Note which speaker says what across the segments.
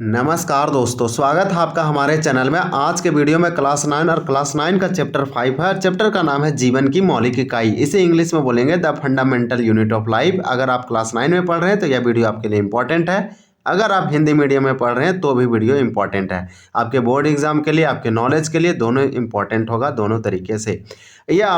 Speaker 1: नमस्कार दोस्तों, स्वागत है आपका हमारे चैनल में। आज के वीडियो में क्लास 9 और क्लास 9 का चैप्टर 5 है। चैप्टर का नाम है जीवन की मौलिक इकाई। इसे इंग्लिश में बोलेंगे the fundamental unit of life. अगर आप क्लास 9 में पढ़ रहे हैं तो यह वीडियो आपके लिए इंपॉर्टेंट है। अगर आप हिंदी मीडियम में पढ़ रहे हैं तो भी वीडियो इंपॉर्टेंट है। आपके बोर्ड एग्जाम के लिए, आपके नॉलेज के लिए दोनों इंपॉर्टेंट होगा, दोनों तरीके से। यह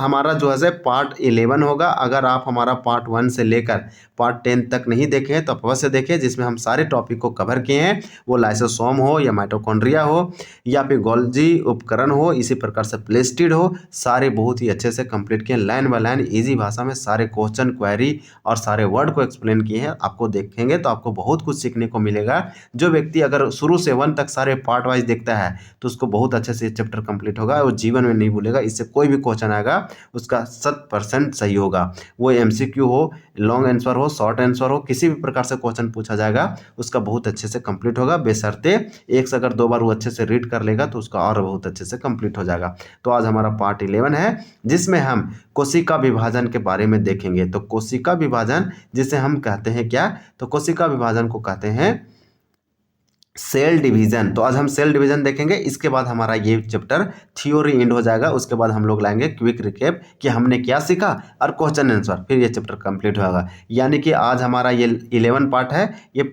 Speaker 1: हमारा जो है पार्ट 11 होगा। अगर आप हमारा पार्ट 1 से लेकर पार्ट 10 तक नहीं देखे हैं तो अवश्य देखें, जिसमें हम सारे टॉपिक को कवर किए हैं। वो लाइसोसोम हो या माइटोकॉन्ड्रिया हो या फिर गोल्जी उपकरण हो, इसी प्रकार से प्लेस्टिड हो, सारे बहुत ही अच्छे से कंप्लीट किए। लाइन बाय लाइन इजी भाषा में सारे क्वेश्चन, क्वेरी और सारे वर्ड को एक्सप्लेन किए हैं। आपको देखेंगे तो आपको बहुत कुछ सीखने को मिलेगा। जो व्यक्ति अगर शुरू से 1 तक सारे पार्ट वाइज देखता है तो उसको बहुत अच्छे से चैप्टर कंप्लीट होगा। वो जीवन में नहीं भूलेगा। इससे कोई भी क्वेश्चन आएगा उसका 100% सही होगा। वो MCQ हो, लॉन्ग आंसर हो, शॉर्ट आंसर हो, किसी भी प्रकार से क्वेश्चन पूछा जाएगा उसका बहुत अच्छे से कंप्लीट होगा। बेशर्ते एक से अगर 2 बार वो अच्छे से रीड कर लेगा तो उसका और बहुत अच्छे से कंप्लीट हो जाएगा। तो आज हमारा पार्ट 11 है, जिसमें हम कोशिका विभाजन के बारे में देखेंगे। तो कोशिका विभाजन जिसे हम कहते हैं क्या, तो कोशिका विभाजन को कहते हैं सेल डिवीजन। तो आज हम सेल डिवीजन देखेंगे। इसके बाद हमारा ये चैप्टर थ्योरी एंड हो जाएगा। उसके बाद हम लोग लाएंगे क्विक रिकैप कि हमने क्या सीखा और क्वेश्चन आंसर, फिर ये चैप्टर कंप्लीट होगा। यानी कि आज हमारा ये 11 पार्ट है, ये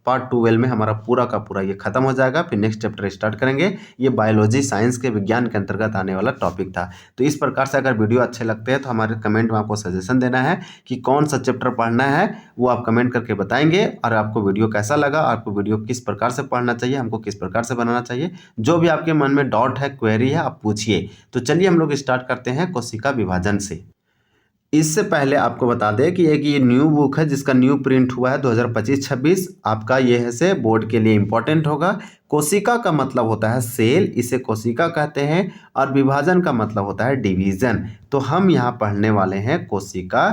Speaker 1: पार्ट 12 में हमारा पूरा का पूरा ये खत्म हो जाएगा। फिर नेक्स्ट चैप्टर स्टार्ट करेंगे। ये बायोलॉजी साइंस के विज्ञान के अंतर्गत आने वाला टॉपिक था। तो इस प्रकार से अगर वीडियो अच्छे लगते हैं तो हमारे कमेंट में आपको सजेशन देना है कि कौन सा चैप्टर पढ़ना है, वो आप कमेंट करके बताएंगे। और आपको वीडियो कैसा लगा, आपको वीडियो किस प्रकार से पढ़ना चाहिए, हमको किस प्रकार से बनाना चाहिए, जो भी आपके मन में डाउट है, क्वेरी है, आप पूछिए। तो चलिए हम लोग स्टार्ट करते हैं कोशिका विभाजन से। इससे पहले आपको बता दें कि एक ये न्यू बुक है जिसका न्यू प्रिंट हुआ है 2025-26। आपका ये है से बोर्ड के लिए इम्पोर्टेंट होगा। कोशिका का मतलब होता है सेल, इसे कोशिका कहते हैं। और विभाजन का मतलब होता है डिवीजन। तो हम यहाँ पढ़ने वाले हैं कोशिका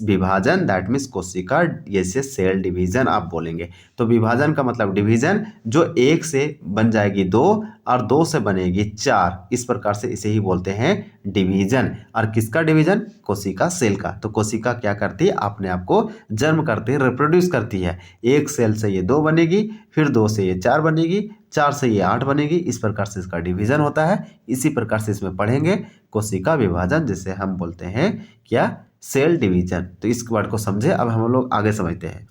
Speaker 1: विभाजन, दैट मीन्स कोशिका, जैसे सेल डिवीजन आप बोलेंगे। तो विभाजन का मतलब डिवीजन, जो 1 से बन जाएगी 2 और 2 से बनेगी 4, इस प्रकार से इसे ही बोलते हैं डिवीजन। और किसका डिवीजन? कोशिका सेल का। तो कोशिका क्या करती है? अपने आप को जन्म करती है, रिप्रोड्यूस करती है। 1 सेल से ये 2 बनेगी, फिर 2 से ये 4 बनेगी, 4 से ये 8 बनेगी। इस प्रकार से इसका डिवीजन होता है। इसी प्रकार से इसमें पढ़ेंगे कोशिका विभाजन, जिसे हम बोलते हैं क्या? Cell division. तो इस वर्ड को समझे। अब हम लोग आगे समझते हैं।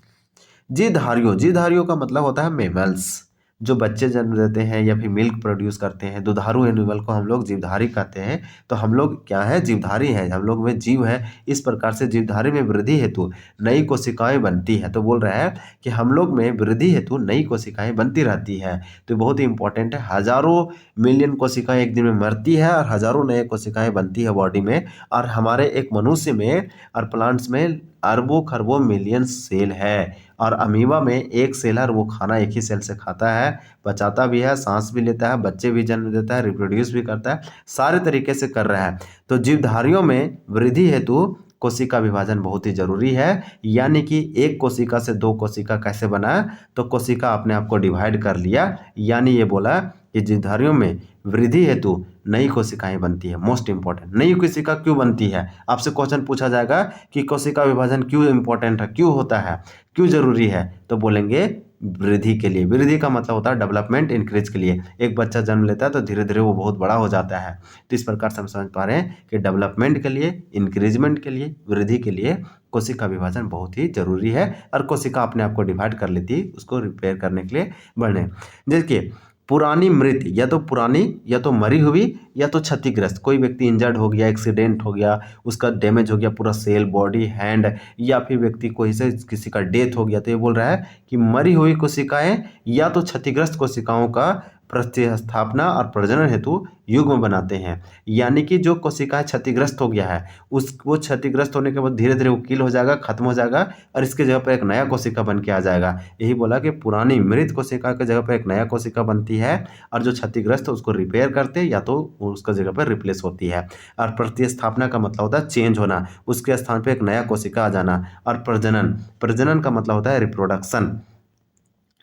Speaker 1: जीवधारियों का मतलब होता है मेमल्स, जो बच्चे जन्म देते हैं या फिर मिल्क प्रोड्यूस करते हैं। दुधारू एनिमल को हम लोग जीवधारी कहते हैं। तो हम लोग क्या है? जीवधारी है, हम लोग में जीव है। इस प्रकार से जीवधारी में वृद्धि हेतु नई कोशिकाएं बनती है। तो बोल रहा है कि हम लोग में वृद्धि हेतु नई कोशिकाएं बनती रहती है। तो बहुत ही इंपॉर्टेंट है। हजारों मिलियन कोशिकाएं एक दिन में मरती है और हजारों नए कोशिकाएं बनती है बॉडी में। और हमारे एक मनुष्य में और प्लांट्स में अरबों खरबों मिलियन सेल है। और अमीबा में एक सेल है और वो खाना एक ही सेल से खाता है, पचाता भी है, सांस भी लेता है, बच्चे भी जन्म देता है, रिप्रोड्यूस भी करता है, सारे तरीके से कर रहा है। तो जीवधारियों में वृद्धि हेतु कोशिका विभाजन बहुत ही जरूरी है। यानी कि एक कोशिका से 2 कोशिका कैसे बना? तो कोशिका अपने आप को डिवाइड कर लिया। यानी ये बोला कि जीवधारियों में वृद्धि हेतु नई कोशिकाएं बनती है। मोस्ट इंपॉर्टेंट, नई कोशिका क्यों बनती है? आपसे क्वेश्चन पूछा जाएगा कि कोशिका विभाजन क्यों इंपॉर्टेंट है, क्यों होता है, क्यों जरूरी है? तो बोलेंगे वृद्धि के लिए। वृद्धि का मतलब होता है डेवलपमेंट, इंक्रीज के लिए। एक बच्चा जन्म लेता है तो धीरे धीरे वो बहुत बड़ा हो जाता है। तो इस प्रकार से हम समझ पा रहे हैं कि डेवलपमेंट के लिए, इंक्रीजमेंट के लिए, वृद्धि के लिए कोशिका विभाजन बहुत ही जरूरी है। और कोशिका अपने आप को डिवाइड कर लेती है उसको रिपेयर करने के लिए बढ़ने। देखिए, पुरानी मृत, या तो पुरानी, या तो मरी हुई, या तो क्षतिग्रस्त। कोई व्यक्ति इंजर्ड हो गया, एक्सीडेंट हो गया, उसका डैमेज हो गया पूरा सेल, बॉडी, हैंड, या फिर व्यक्ति कोई से किसी का डेथ हो गया। तो ये बोल रहा है कि मरी हुई कोशिकाएं या तो क्षतिग्रस्त कोशिकाओं का प्रतिस्थापना और प्रजनन हेतु युग्म बनाते हैं। यानी कि जो कोशिकाएं क्षतिग्रस्त हो गया है, वो क्षतिग्रस्त होने के बाद धीरे धीरे वो किल हो जाएगा, खत्म हो जाएगा, और इसके जगह पर एक नया कोशिका बन के आ जाएगा। यही बोला कि पुरानी मृत कोशिका के जगह पर एक नया कोशिका बनती है, और जो क्षतिग्रस्त है उसको रिपेयर करते या तो उसका जगह पर रिप्लेस होती है। और प्रतिस्थापना का मतलब होता है चेंज होना, उसके स्थान पर एक नया कोशिका आ जाना। और प्रजनन, प्रजनन का मतलब होता है रिप्रोडक्शन।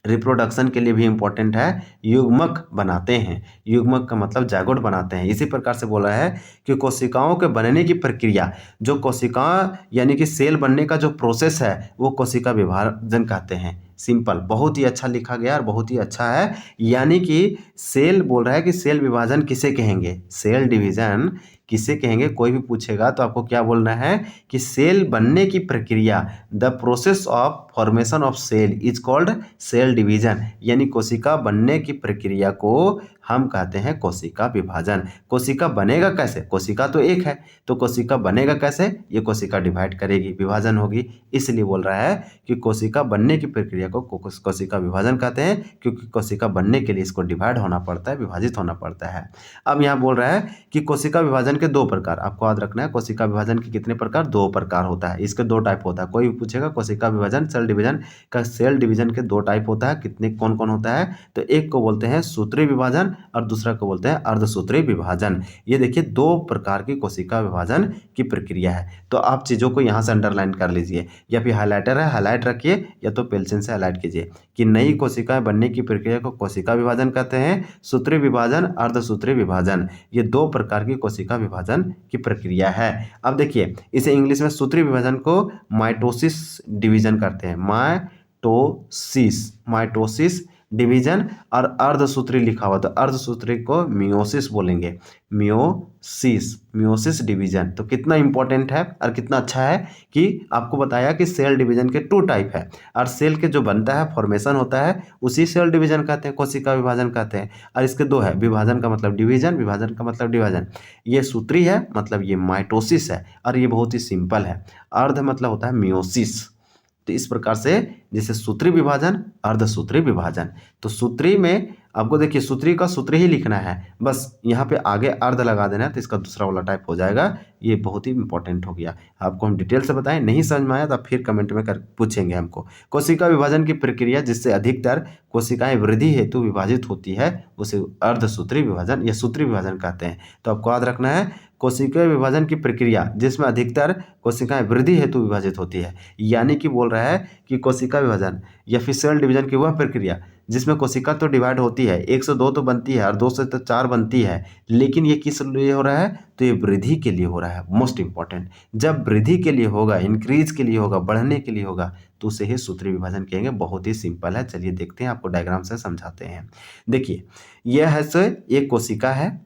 Speaker 1: रिप्रोडक्शन के लिए भी इम्पोर्टेंट है, युग्मक बनाते हैं। युग्मक का मतलब जायगोट बनाते हैं। इसी प्रकार से बोला है कि कोशिकाओं के बनने की प्रक्रिया, जो कोशिका यानी कि सेल बनने का जो प्रोसेस है वो कोशिका विभाजन कहते हैं। सिंपल, बहुत ही अच्छा लिखा गया और बहुत ही अच्छा है। यानी कि सेल बोल रहा है कि सेल विभाजन किसे कहेंगे, सेल डिवीजन किसे कहेंगे। कोई भी पूछेगा तो आपको क्या बोलना है कि सेल बनने की प्रक्रिया, the process of formation of cell is called cell division. यानी कोशिका बनने की प्रक्रिया को हम कहते हैं कोशिका विभाजन। कोशिका बनेगा कैसे, कोशिका तो एक है, तो कोशिका बनेगा कैसे, ये कोशिका डिवाइड करेगी, विभाजन होगी। इसलिए बोल रहा है कि कोशिका बनने की प्रक्रिया को कोशिका विभाजन कहते हैं, क्योंकि कोशिका बनने के लिए इसको डिवाइड होना पड़ता है, विभाजित होना पड़ता है। अब यहाँ बोल रहा है कि कोशिका विभाजन के दो प्रकार, आपको याद रखना है। कोशिका विभाजन के कितने प्रकार, दो प्रकार होता है। इसके दो टाइप होता है। कोई भी पूछेगा कोशिका विभाजन सेल डिवीजन का, सेल डिवीजन के दो टाइप होता है। कितने, कौन कौन होता है, तो एक को बोलते हैं सूत्री विभाजन और दूसरा को बोलते हैं अर्धसूत्री विभाजन। ये देखिए दो प्रकार की कोशिका विभाजन की प्रक्रिया है। तो आप चीज़ों को यहाँ से अंडरलाइन कर लीजिए, या फिर हाइलाइटर है हाइलाइट रखिए, या तो पेंसिल से हाइलाइट कीजिए कि नई कोशिकाएं बनने की प्रक्रिया को कोशिका विभाजन कहते हैं, सूत्री विभाजन, अर्धसूत्री विभाजन। ये दो प्रकार की कोशिका विभाजन की प्रक्रिया है। अब देखिए इसे इंग्लिश में सूत्री विभाजन को माइटोसिस डिवीजन करते हैं, माइटोसिस डिवीजन। और अर्धसूत्री लिखा हुआ तो अर्धसूत्री को मियोसिस बोलेंगे, मियोसिस डिवीजन। तो कितना इंपॉर्टेंट है और कितना अच्छा है कि आपको बताया कि सेल डिवीजन के टू टाइप है, और सेल के जो बनता है फॉर्मेशन होता है उसी सेल डिवीजन कहते हैं, कोशिका विभाजन कहते हैं। और इसके दो है, विभाजन का मतलब डिवीजन, विभाजन का मतलब डिवीजन। ये सूत्री है मतलब ये माइटोसिस है, और ये बहुत ही सिंपल है। अर्ध मतलब होता है मियोसिस। तो इस प्रकार से जैसे सूत्री विभाजन, अर्धसूत्री विभाजन। तो सूत्री में आपको देखिए सूत्री का सूत्री ही लिखना है, बस यहाँ पे आगे अर्ध लगा देना है, तो इसका दूसरा वाला टाइप हो जाएगा। ये बहुत ही इंपॉर्टेंट हो गया। आपको हम डिटेल से बताएं, नहीं समझ में आया तो आप फिर कमेंट में कर पूछेंगे हमको। कोशिका विभाजन की प्रक्रिया जिससे अधिकतर कोशिकाएं वृद्धि हेतु विभाजित होती है उसे अर्धसूत्री विभाजन या सूत्री विभाजन कहते हैं। तो आपको याद रखना है कोशिका विभाजन की प्रक्रिया जिसमें अधिकतर कोशिकाएं वृद्धि हेतु विभाजित होती है। यानी कि बोल रहा है कि कोशिका विभाजन या फिर सेल डिवीजन की वह प्रक्रिया जिसमें कोशिका तो डिवाइड होती है, 1 से 2 तो बनती है और 2 से तो 4 बनती है, लेकिन ये किस लिए हो रहा है, तो ये वृद्धि के लिए हो रहा है। मोस्ट इंपॉर्टेंट, जब वृद्धि के लिए होगा, इंक्रीज के लिए होगा, बढ़ने के लिए होगा, तो उसे ही सूत्री विभाजन कहेंगे। बहुत ही सिंपल है। चलिए देखते हैं, आपको डायग्राम से समझाते हैं। देखिए यह है सो एक कोशिका है,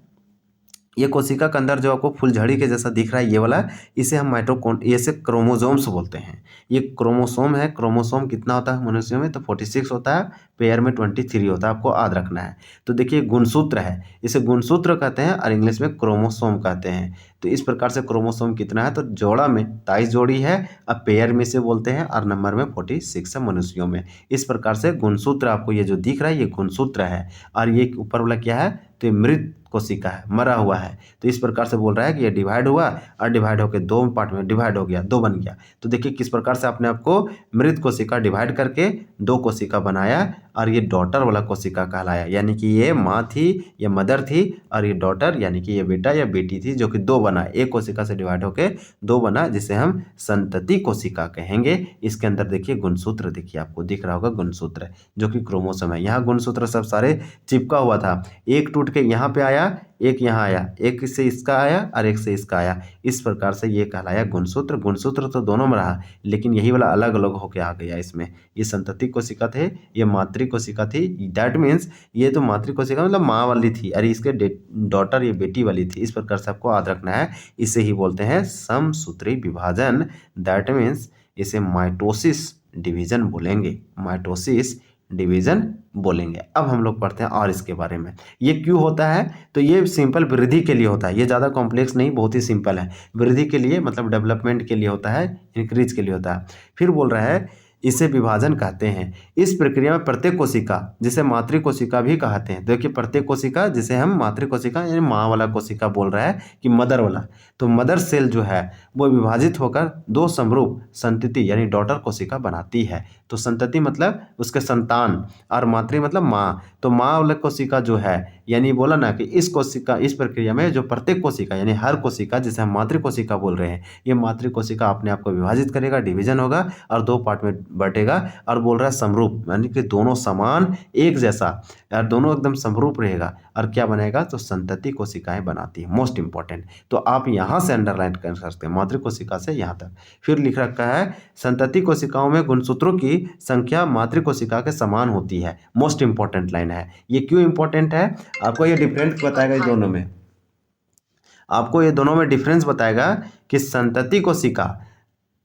Speaker 1: ये कोशिका के अंदर जो आपको फुलझड़ी के जैसा दिख रहा है ये वाला, इसे हम इसे क्रोमोसोम्स बोलते हैं। ये क्रोमोसोम है। क्रोमोसोम कितना होता है मनुष्यों में, तो 46 होता है, पेयर में 23 होता है, आपको याद रखना है। तो देखिए गुणसूत्र है, इसे गुणसूत्र कहते हैं और इंग्लिश में क्रोमोसोम कहते हैं। तो इस प्रकार से क्रोमोसोम कितना है, तो जोड़ा में 23 जोड़ी है, अब पेयर में से बोलते हैं, और नंबर में 46 है मनुष्यों में। इस प्रकार से गुणसूत्र आपको ये जो दिख रहा है ये गुणसूत्र है। और ये ऊपर वाला क्या है, तो ये मृत कोशिका है, मरा हुआ है। तो इस प्रकार से बोल रहा है कि ये डिवाइड हुआ और डिवाइड होकर दो पार्ट में डिवाइड हो गया, दो बन गया। तो देखिए किस प्रकार से आपने आपको मृत कोशिका डिवाइड करके दो कोशिका बनाया, और ये डॉटर वाला कोशिका कहलाया। यानी कि ये माँ थी, ये मदर थी, और ये डॉटर यानी कि ये बेटा या बेटी थी, जो कि दो बना, एक कोशिका से डिवाइड होके दो बना, जिसे हम संतति कोशिका कहेंगे। इसके अंदर देखिए गुणसूत्र, देखिए आपको दिख रहा होगा गुणसूत्र, जो कि क्रोमोसोम है। यहाँ गुणसूत्र सब सारे चिपका हुआ था, एक टूट के यहाँ पे आया, एक यहाँ आया, एक से इसका आया और एक से इसका आया। इस प्रकार से ये कहलाया गुणसूत्र। गुणसूत्र तो दोनों में रहा, लेकिन यही वाला अलग अलग होके आ गया इसमें। ये संतति कोशिका थे, ये मातृ कोशिका थी। दैट मीन्स ये तो मातृ कोशिका मतलब माँ वाली थी, अरे इसके डॉटर ये बेटी वाली थी। इस प्रकार से आपको याद रखना है। इसे ही बोलते हैं समसूत्री विभाजन। दैट मीन्स इसे माइटोसिस डिवीजन बोलेंगे, माइटोसिस डिवीजन बोलेंगे। अब हम लोग पढ़ते हैं और इसके बारे में, ये क्यों होता है। तो ये सिंपल वृद्धि के लिए होता है, ये ज़्यादा कॉम्प्लेक्स नहीं, बहुत ही सिंपल है। वृद्धि के लिए मतलब डेवलपमेंट के लिए होता है, इंक्रीज के लिए होता है। फिर बोल रहा है इसे विभाजन कहते हैं। इस प्रक्रिया में प्रत्येक कोशिका, जिसे मातृ कोशिका भी कहते हैं, देखिए प्रत्येक कोशिका जिसे हम मातृ कोशिका यानी माँ वाला कोशिका बोल रहा है कि मदर वाला, तो मदर सेल जो है वो विभाजित होकर दो समरूप संतति यानी डॉटर कोशिका बनाती है। तो संतति मतलब उसके संतान, और मातृ मतलब माँ। तो माँ वाला कोशिका जो है, यानी बोला ना कि इस कोशिका, इस प्रक्रिया में जो प्रत्येक कोशिका यानी हर कोशिका, जिसे हम मातृ कोशिका बोल रहे हैं, ये मातृ कोशिका अपने आप को विभाजित करेगा, डिवीजन होगा और दो पार्ट में बटेगा। और बोल रहा है समरूप, यानी कि दोनों समान एक जैसा, और दोनों एकदम समरूप रहेगा, और क्या बनेगा, तो संतति कोशिकाएं बनाती है। मोस्ट इंपॉर्टेंट, तो आप यहाँ से अंडरलाइन कर सकते हैं, मातृ कोशिका से यहाँ तक। फिर लिख रखा है संतति कोशिकाओं में गुणसूत्रों की संख्या मातृ कोशिका के समान होती है। मोस्ट इंपॉर्टेंट लाइन है। ये क्यों इंपॉर्टेंट है, आपको ये डिफरेंस बताएगा ये दोनों में, आपको ये दोनों में डिफरेंस बताएगा कि संतति कोशिका,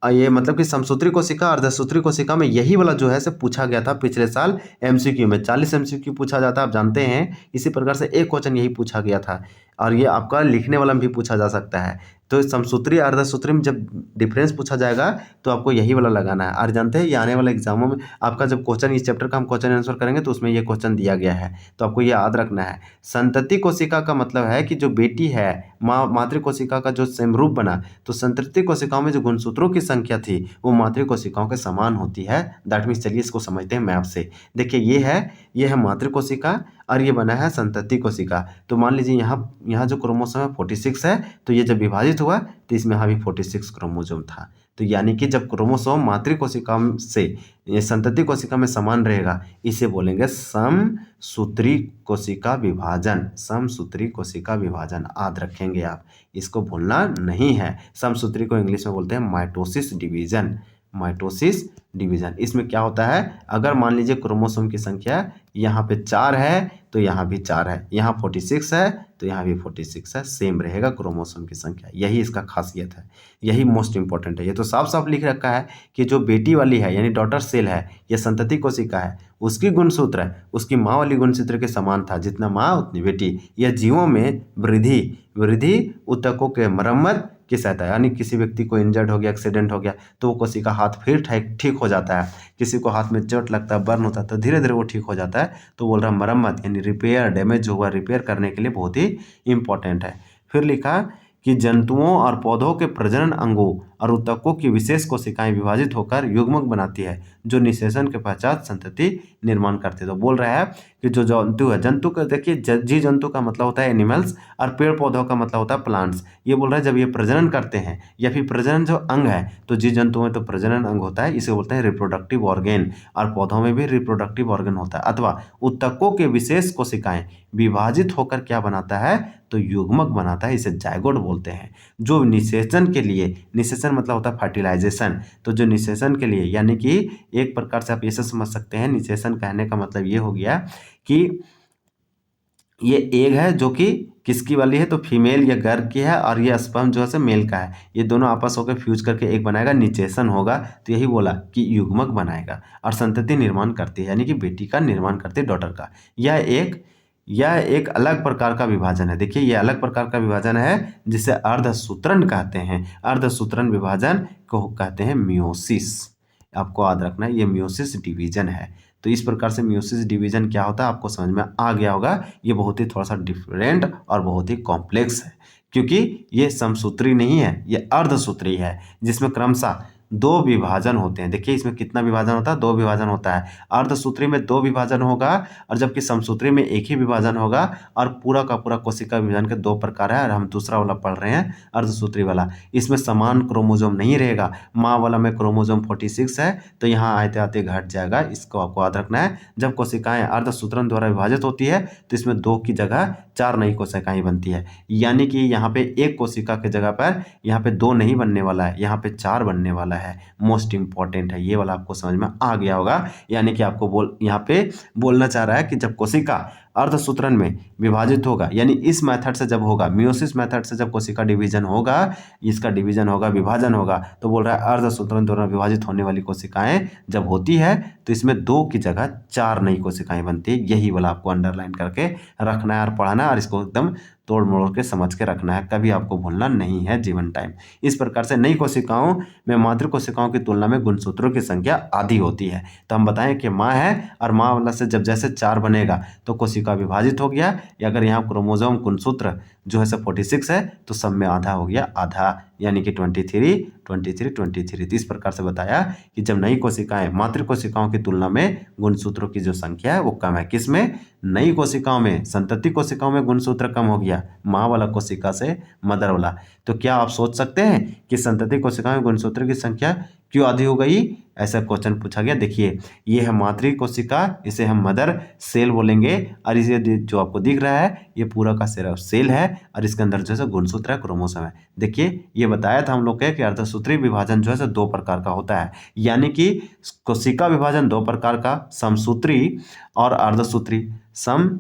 Speaker 1: ये मतलब कि समसूत्री कोशिका, अर्धसूत्री कोशिका में यही वाला जो है से पूछा गया था पिछले साल एमसीक्यू में। 40 एमसीक्यू पूछा जाता है, आप जानते हैं। इसी प्रकार से एक क्वेश्चन यही पूछा गया था, और ये आपका लिखने वाला में भी पूछा जा सकता है। तो समसूत्री अर्धसूत्री में जब डिफरेंस पूछा जाएगा तो आपको यही वाला लगाना है। और जानते हैं ये आने वाले एग्जामों में आपका जब क्वेश्चन, इस चैप्टर का हम क्वेश्चन आंसर करेंगे तो उसमें ये क्वेश्चन दिया गया है, तो आपको ये याद रखना है। संतति कोशिका का मतलब है कि जो बेटी है, मातृ कोशिका का जो समरूप बना, तो संतति कोशिकाओं में जो गुणसूत्रों की संख्या थी वो मातृ कोशिकाओं के समान होती है। दैट मीन्स, चलिए इसको समझते हैं मैप से। देखिए ये है मातृ कोशिका, और ये बना है संतति कोशिका। तो मान लीजिए यहाँ जो क्रोमोसोम है 46 है, तो ये जब विभाजित हुआ तो इसमें यहाँ भी 46 क्रोमोसोम था। तो यानी कि जब क्रोमोसोम मातृ कोशिका से ये संतति कोशिका में समान रहेगा, इसे बोलेंगे समसूत्री कोशिका विभाजन। समसूत्री कोशिका विभाजन याद रखेंगे आप, इसको भूलना नहीं है। समसूत्री को इंग्लिश में बोलते हैं माइटोसिस डिवीजन। माइटोसिस डिवीजन, इसमें क्या होता है, अगर मान लीजिए क्रोमोसोम की संख्या यहाँ पे 4 है तो यहाँ भी 4 है, यहाँ 46 है तो यहाँ भी 46 है, सेम रहेगा क्रोमोसोम की संख्या। यही इसका खासियत है, यही मोस्ट इंपॉर्टेंट है। ये तो साफ साफ लिख रखा है कि जो बेटी वाली है यानी डॉटर सेल है, ये संतति कोशिका है, उसकी गुणसूत्र है उसकी माँ वाली गुणसूत्र के समान था, जितना माँ उतनी बेटी। यह जीवों में वृद्धि ऊतकों के मरम्मत की सहायता, यानी किसी व्यक्ति को इंजर्ड हो गया, एक्सीडेंट हो गया, तो वो कोशिका हाथ फिर ठीक हो जाता है। किसी को हाथ में चोट लगता है, बर्न होता है, तो धीरे धीरे वो ठीक हो जाता है। तो बोल रहा मरम्मत यानी रिपेयर, डैमेज हुआ रिपेयर करने के लिए बहुत ही इंपॉर्टेंट है। फिर लिखा कि जंतुओं और पौधों के प्रजनन अंगों और ऊतकों की विशेष कोशिकाएं विभाजित होकर युग्मक बनाती है, जो निषेचन के पश्चात संतति निर्माण करते हैं। तो बोल रहा है कि जो जंतु है, जंतु का देखिए जी जंतु का मतलब होता है एनिमल्स, और पेड़ पौधों का मतलब होता है प्लांट्स। ये बोल रहा है जब ये प्रजनन करते हैं या फिर प्रजनन जो अंग है, तो जी जंतु में तो प्रजनन अंग होता है, इसे बोलते हैं रिप्रोडक्टिव ऑर्गेन, और पौधों में भी रिप्रोडक्टिव ऑर्गन होता है। अथवा ऊतकों के विशेष कोशिकाएं विभाजित होकर क्या बनाता है, तो युग्मक बनाता है, इसे जायगोट बोलते हैं। जो निषेचन के लिए, निषेचन मतलब होता है फर्टिलाइजेशन, तो जो निषेचन के लिए, यानी कि एक प्रकार से आप ऐसे समझ सकते हैं, निषेचन कहने का मतलब ये हो गया कि ये एग है जो कि किसकी वाली है, तो फीमेल या गर्भ की है, और ये स्पर्म जो है से मेल का है। ये दोनों आपस होकर फ्यूज करके एक बनाएगा, निषेचन होगा। तो यही बोला कि युग्मक बनाएगा और संतति निर्माण करती है, यानी कि बेटी का निर्माण करती है, डॉटर का। यह एक अलग प्रकार का विभाजन है। देखिए ये अलग प्रकार का विभाजन है जिसे अर्धसूत्रण कहते हैं। अर्धसूत्रण विभाजन को कहते हैं मियोसिस। आपको याद रखना है, ये मियोसिस डिवीजन है। तो इस प्रकार से मियोसिस डिवीजन क्या होता है आपको समझ में आ गया होगा। ये बहुत ही थोड़ा सा डिफरेंट और बहुत ही कॉम्प्लेक्स है, क्योंकि ये समसूत्री नहीं है, ये अर्धसूत्री है, जिसमें क्रमशः 2 विभाजन होते हैं। देखिए इसमें कितना विभाजन होता है, 2 विभाजन होता है। अर्धसूत्री में 2 विभाजन होगा, और जबकि समसूत्री में एक ही विभाजन होगा। और पूरा का पूरा कोशिका विभाजन के 2 प्रकार है, और हम दूसरा वाला पढ़ रहे हैं अर्धसूत्री वाला। इसमें समान क्रोमोजोम नहीं रहेगा। माँ वाला में क्रोमोजोम 46 है, तो यहाँ आते आते घट जाएगा, इसको आपको याद रखना है। जब कोशिकाएं अर्धसूत्रण द्वारा विभाजित होती है तो इसमें 2 की जगह 4 नई कोशिकाएं बनती है, यानी कि यहाँ पे एक कोशिका की जगह पर यहाँ पे 2 नहीं बनने वाला है, यहाँ पे 4 बनने वाला है। मोस्ट इंपॉर्टेंट है, ये वाला आपको समझ में आ गया होगा। यानी कि आपको यहाँ पे बोलना चाह रहा है कि जब कोशिका अर्धसूत्रण में विभाजित होगा, यानी इस मेथड से जब होगा, मियोसिस मेथड से जब कोशिका डिवीजन होगा, इसका डिवीजन होगा, विभाजन होगा, तो बोल रहा है अर्धसूत्रण द्वारा विभाजित होने वाली कोशिकाएं जब होती है तो इसमें 2 की जगह 4 नई कोशिकाएं बनती है। यही वाला आपको अंडरलाइन करके रखना है और पढ़ना है, और इसको एकदम तोड़ मोड़ के समझ के रखना है, कभी आपको भूलना नहीं है जीवन टाइम। इस प्रकार से नई कोशिकाओं में मातृ कोशिकाओं की तुलना में गुणसूत्रों की संख्या आधी होती है। तो हम बताएं कि माँ है, और माँ वाला से जब जैसे 4 बनेगा तो कोशिका कोशिका विभाजित हो गया, या अगर यहाँ क्रोमोसोम गुणसूत्र जो है 46 है तो सब में आधा हो गया, आधा यानी कि 23 23 23। तो इस प्रकार से बताया कि जब नई कोशिकाएं मातृ कोशिकाओं की तुलना में गुणसूत्रों की जो संख्या है वो कम है। किसमें? नई कोशिकाओं में, संतति कोशिकाओं में गुणसूत्र कम हो गया, माँ वाला कोशिका से मदर वाला। तो क्या आप सोच सकते हैं कि संतति कोशिकाओं में गुणसूत्र की संख्या क्यों आधी हो गई? ऐसा क्वेश्चन पूछा गया। देखिए ये है मातृ कोशिका, इसे हम मदर सेल बोलेंगे, और इसे जो आपको दिख रहा है ये पूरा का सेल है, और इसके अंदर जो है गुणसूत्र है, क्रोमोसोम है। देखिए ये बताया था हम लोग के कि अर्धसूत्री विभाजन जो है दो प्रकार का होता है, यानी कि कोशिका विभाजन दो प्रकार का, समसूत्री और अर्धसूत्री। सम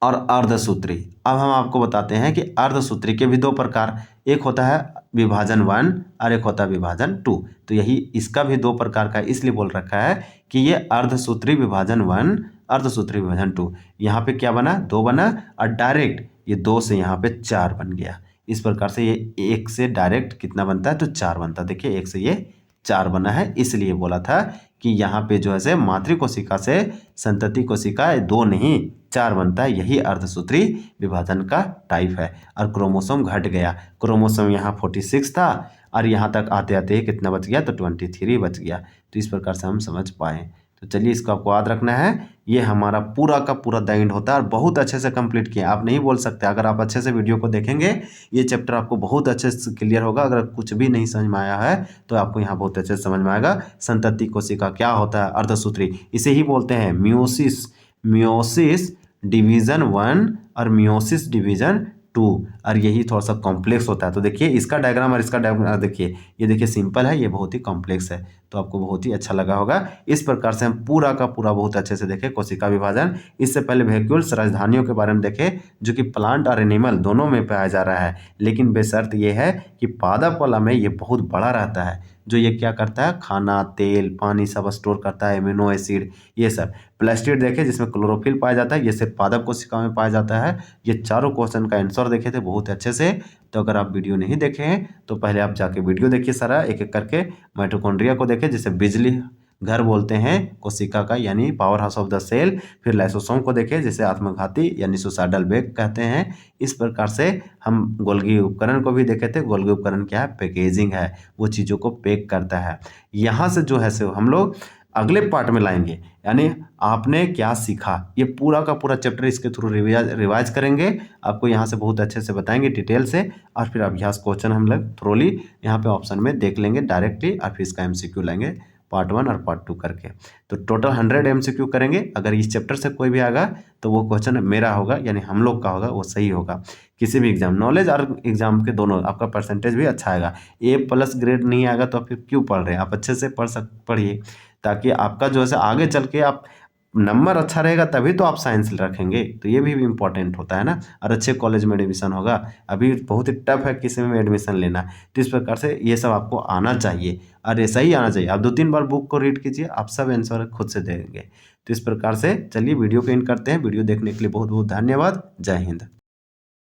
Speaker 1: और अर्धसूत्री। अब हम आपको बताते हैं कि अर्धसूत्री के भी दो प्रकार, एक होता है विभाजन 1 और एक होता है विभाजन 2। तो यही इसका भी दो प्रकार का इसलिए बोल रखा है कि ये अर्धसूत्री विभाजन 1, अर्धसूत्री विभाजन 2। यहाँ पे क्या बना? 2 बना, और डायरेक्ट ये 2 से यहाँ पे 4 बन गया। इस प्रकार से ये 1 से डायरेक्ट कितना बनता है? तो 4 बनता है। देखिए 1 से ये 4 बना है, इसलिए बोला था कि यहाँ पे जो है मातृ कोशिका से संतति कोशिका 2 नहीं 4 बनता है। यही अर्धसूत्री विभाजन का टाइप है। और क्रोमोसोम घट गया, क्रोमोसोम यहाँ 46 था और यहाँ तक आते आते कितना बच गया? तो 23 बच गया। तो इस प्रकार से हम समझ पाए। तो चलिए इसको आपको याद रखना है। ये हमारा पूरा का पूरा द एंड होता है, और बहुत अच्छे से कंप्लीट किया। आप नहीं बोल सकते, अगर आप अच्छे से वीडियो को देखेंगे ये चैप्टर आपको बहुत अच्छे से क्लियर होगा। अगर कुछ भी नहीं समझ में आया है तो आपको यहाँ बहुत अच्छे से समझ में आएगा। संतति कोशिका क्या होता है? अर्धसूत्री, इसे ही बोलते हैं मियोसिस। मियोसिस डिवीजन 1 और मियोसिस डिवीजन 2, और यही थोड़ा सा कॉम्प्लेक्स होता है। तो देखिए इसका डायग्राम और इसका डायग्राम देखिए, ये देखिए सिंपल है, ये बहुत ही कॉम्प्लेक्स है। तो आपको बहुत ही अच्छा लगा होगा। इस प्रकार से हम पूरा का पूरा बहुत अच्छे से देखें कोशिका विभाजन। इससे पहले वैक्यूल्स राजधानियों के बारे में देखें, जो कि प्लांट और एनिमल दोनों में पाया जा रहा है, लेकिन बेशर्त ये है कि पादप वाला में ये बहुत बड़ा रहता है। जो ये क्या करता है? खाना, तेल, पानी सब स्टोर करता है, एमिनो एसिड ये सब। प्लास्टिड देखे जिसमें क्लोरोफिल पाया जाता है, ये सिर्फ पादप कोशिकाओं में पाया जाता है। ये चारों क्वेश्चन का आंसर देखे थे बहुत अच्छे से। तो अगर आप वीडियो नहीं देखे हैं तो पहले आप जाके वीडियो देखिए सारा एक एक करके। माइटोकॉन्ड्रिया को देखें जिसे बिजली घर बोलते हैं कोशिका का, यानी power house of the cell. फिर लाइसोसोम को देखें जिसे आत्मघाती यानी सुसाइडल बैग कहते हैं। इस प्रकार से हम गोल्गी उपकरण को भी देखे थे। गोल्गी उपकरण क्या है? पैकेजिंग है, वो चीज़ों को पैक करता है। यहाँ से जो है सो हम लोग अगले पार्ट में लाएंगे, यानी आपने क्या सीखा, ये पूरा का पूरा चैप्टर इसके थ्रू रिवाइज करेंगे। आपको यहाँ से बहुत अच्छे से बताएंगे डिटेल से, और फिर अभ्यास क्वेश्चन हम लोग थ्रोली यहाँ पे ऑप्शन में देख लेंगे डायरेक्टली, और फिर इसका MCQ लाएंगे पार्ट 1 और पार्ट 2 करके। तो टोटल 100 MCQ करेंगे। अगर इस चैप्टर से कोई भी आएगा तो वो क्वेश्चन मेरा होगा, यानी हम लोग का होगा, वो सही होगा। किसी भी एग्जाम, नॉलेज और एग्जाम के दोनों, आपका परसेंटेज भी अच्छा आएगा। A+ ग्रेड नहीं आएगा तो आप फिर क्यों पढ़ रहे हैं? आप अच्छे से पढ़िए, ताकि आपका जो है आगे चल के आप नंबर अच्छा रहेगा, तभी तो आप साइंस रखेंगे। तो ये भी इम्पोर्टेंट होता है ना। और अच्छे कॉलेज में एडमिशन होगा। अभी बहुत ही टफ है किसी में एडमिशन लेना। तो इस प्रकार से ये सब आपको आना चाहिए, और ऐसा ही आना चाहिए। आप 2-3 बार बुक को रीड कीजिए, आप सब आंसर खुद से देंगे। तो इस प्रकार से चलिए वीडियो को एंड करते हैं। वीडियो देखने के लिए बहुत बहुत धन्यवाद। जय हिंद।